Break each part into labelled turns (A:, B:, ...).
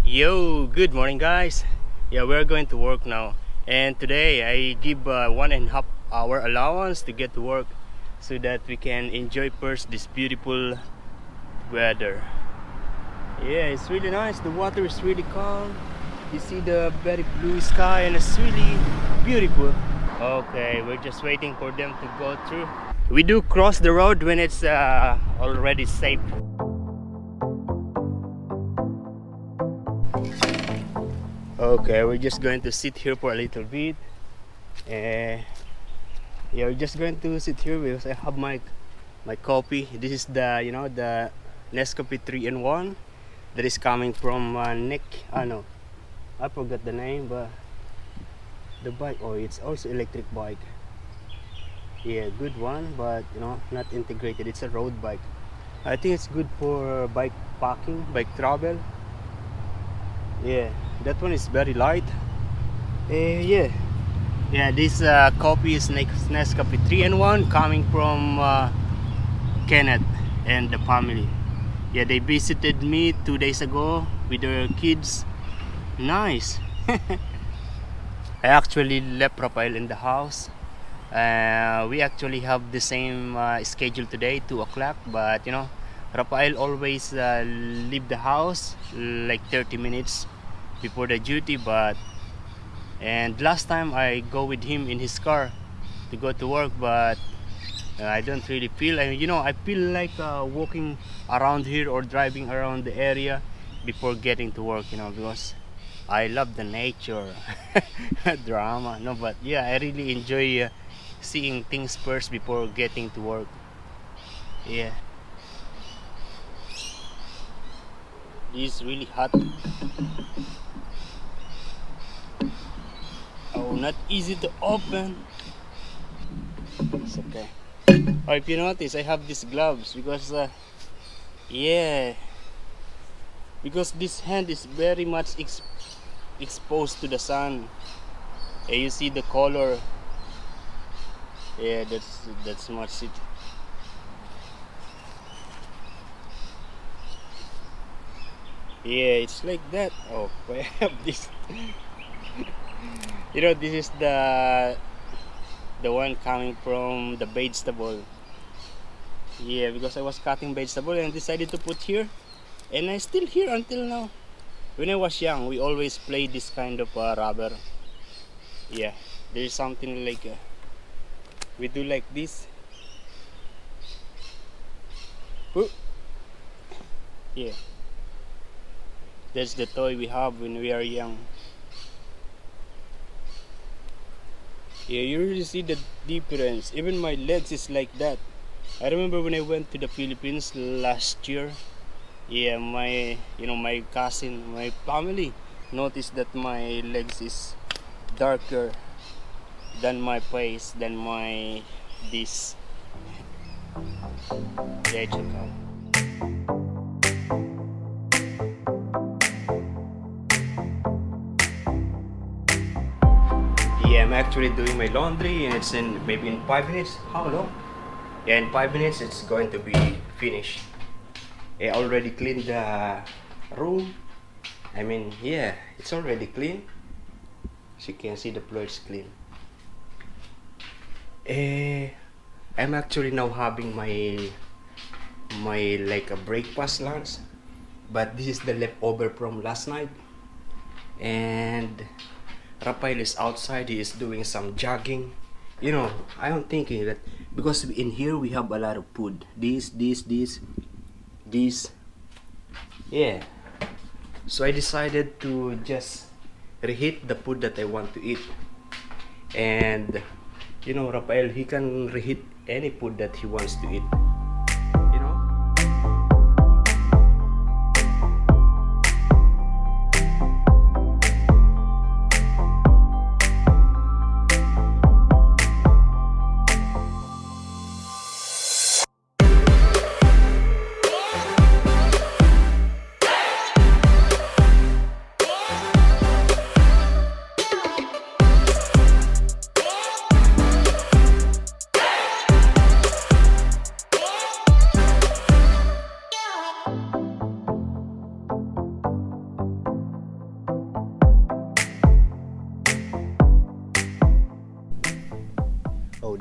A: Yo, good morning guys. Yeah, we're going to work now. And today I give 1.5 hour allowance to get to work so that we can enjoy first this beautiful weather. Yeah, it's really nice. The water is really calm. You see the very blue sky and it's really beautiful. Okay, we're just waiting for them to go through. We do cross the road when it's already safe. Okay, we're just going to sit here for a little bit. Uh, yeah, we're just going to sit here because I have my coffee. This is the Nescafe 3-in-1 that is coming from Nick. No, I forgot the name, but the bike. Oh, it's also electric bike. Yeah, good one, but not integrated. It's a road bike. I think it's good for bike parking, bike travel. Yeah, that one is very light. Yeah. Yeah, this coffee is Nescafe 3-in-1 coming from Kenneth and the family. Yeah, they visited me 2 days ago with their kids. Nice. I actually left Rafael in the house. We actually have the same schedule today, 2 o'clock, but Rafael always leave the house like 30 minutes before the duty, and last time I go with him in his car to go to work, but I don't really feel, I feel like walking around here or driving around the area before getting to work, because I love the nature. Drama, no, but yeah, I really enjoy seeing things first before getting to work. Yeah, this is really hot. Oh, not easy to open. It's okay. Oh, if you notice, I have these gloves because yeah, because this hand is very much exposed to the sun. And you see the color. Yeah, that's much it. Yeah, it's like that. Oh, I have this. This is the one coming from the vegetable. Yeah, because I was cutting vegetable and decided to put here, and I still here until now. When I was young, we always play this kind of rubber. Yeah, there's something like we do like this. Ooh. Yeah, that's the toy we have when we are young. Yeah, you really see the difference. Even my legs is like that. I remember when I went to the Philippines last year. Yeah, my cousin, my family noticed that my legs is darker than my face, than my this. There you go. Yeah, I'm actually doing my laundry, and it's in maybe in 5 minutes. How long? Yeah, in 5 minutes it's going to be finished. I already cleaned the room. Yeah, it's already clean. As you can see, the floor is clean. I'm actually now having my like a breakfast lunch, but this is the leftover from last night. And Rafael is outside. He is doing some jogging. I am thinking that because in here we have a lot of food. This. Yeah. So I decided to just reheat the food that I want to eat. And Rafael, he can reheat any food that he wants to eat. You know?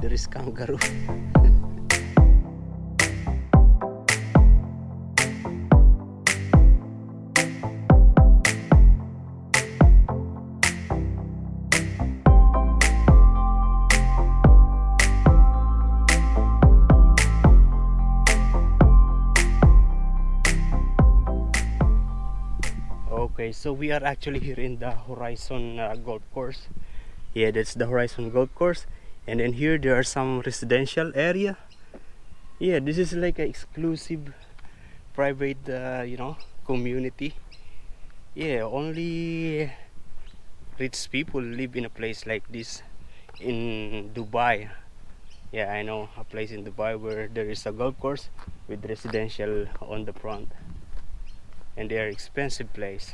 A: there is kangaroo. Okay, so we are actually here in the Horizon Golf Course. Yeah, that's the Horizon Golf Course. And then here there are some residential area. Yeah, this is like an exclusive private, community. Yeah, only rich people live in a place like this in Dubai. Yeah, I know a place in Dubai where there is a golf course with residential on the front. And they are expensive place.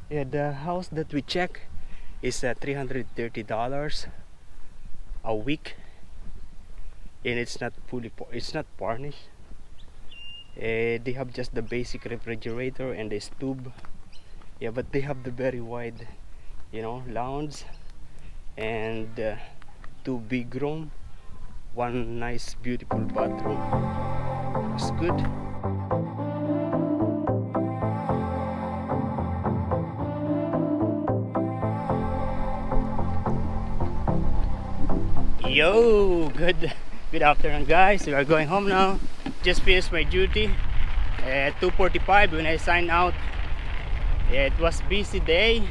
A: Yeah, the house that we check is $330 a week, and it's not it's not furnished. They have just the basic refrigerator and the stove. Yeah, but they have the very wide, lounge and two big room, one nice beautiful bathroom. It's good. Yo, good afternoon, guys. We are going home now. Just finished my duty at 2:45 when I signed out. Yeah, it was busy day.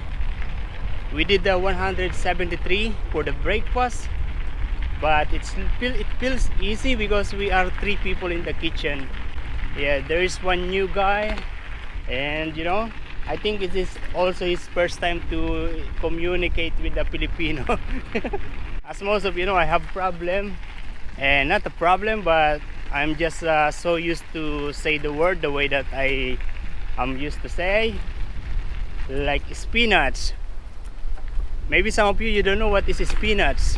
A: We did the 173 for the breakfast, but it feels easy because we are 3 people in the kitchen. Yeah, there is one new guy, and I think it is also his first time to communicate with the Filipino. As most of I have problem, and not a problem, but I'm just so used to say the word the way that I'm used to say, like spinach. Maybe some of you don't know what is spinach.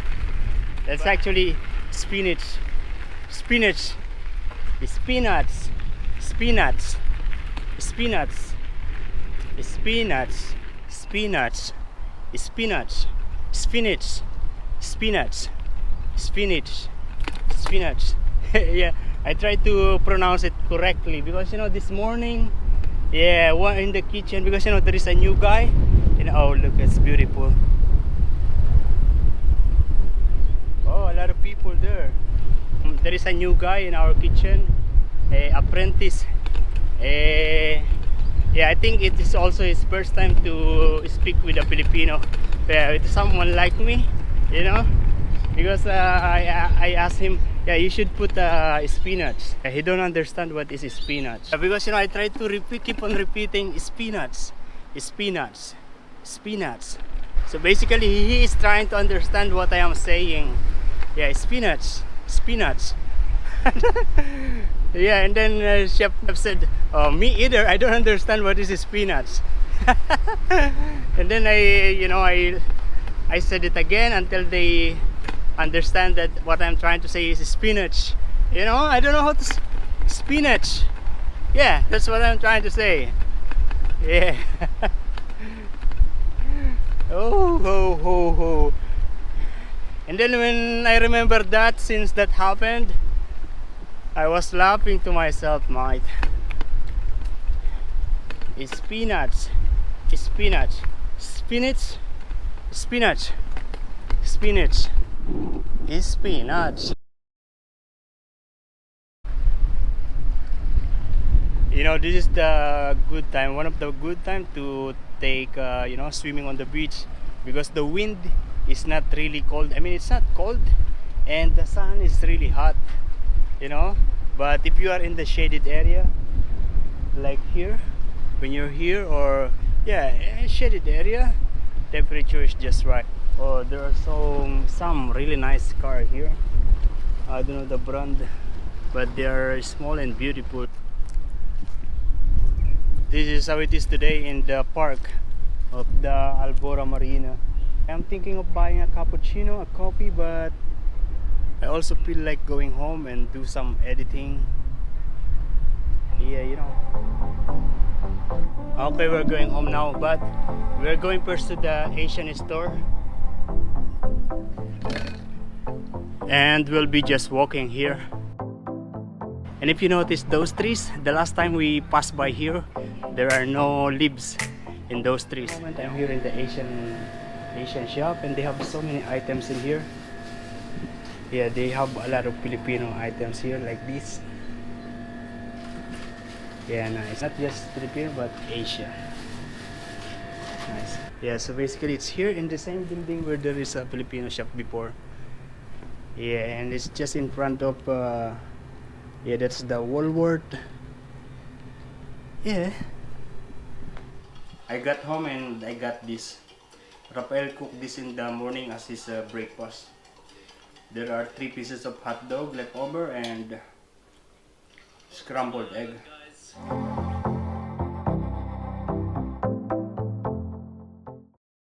A: That's actually spinach, spinach, spinach, spinach, spinach, spinach, spinach, spinach, spinach, spinach, spinach, spinach. Yeah, I try to pronounce it correctly because this morning, yeah, one in the kitchen because there is a new guy. Oh, look, it's beautiful. Oh, a lot of people there. There is a new guy in our kitchen, apprentice. Yeah, I think it is also his first time to speak with a Filipino, with someone like me, because I asked him, yeah, you should put spinach. He don't understand what is spinach because I try to keep on repeating spinach, spinach, spinach. So basically, he is trying to understand what I am saying. Yeah, spinach, spinach. Yeah, and then chef said, "Oh, me either. I don't understand what is spinach." And then I said it again until they understand that what I'm trying to say is spinach. I don't know how to spinach. Yeah, that's what I'm trying to say. Yeah. Oh, ho, ho, ho. And then when I remember that, since that happened, I was laughing to myself, mate. Spinach, spinach, spinach, spinach, spinach, spinach. This is the good time, one of the good time to take swimming on the beach because the wind is not really cold. I mean, it's not cold and the sun is really hot, but if you are in the shaded area like here, when you're here, or shaded area, temperature is just right. Oh, there are some really nice car here. I don't know the brand, but they are small and beautiful. This is how it is today in the park of the Albora Marina. I'm thinking of buying a cappuccino, a coffee, but I also feel like going home and do some editing. Yeah, Okay, we're going home now, but we're going first to the Asian store. and we'll be just walking here. And if you notice those trees, the last time we passed by here, there are no leaves in those trees. At the moment, I'm here in the Asian shop, and they have so many items in here. Yeah, they have a lot of Filipino items here like this. Yeah, nice. Not just Filipino but Asia. Nice. Yeah, so basically it's here in the same building where there is a Filipino shop before. Yeah, and it's just in front of yeah, that's the Walmart. Yeah. I got home and I got this. Rafael cooked this in the morning as his breakfast. There are 3 pieces of hot dog left over and scrambled egg.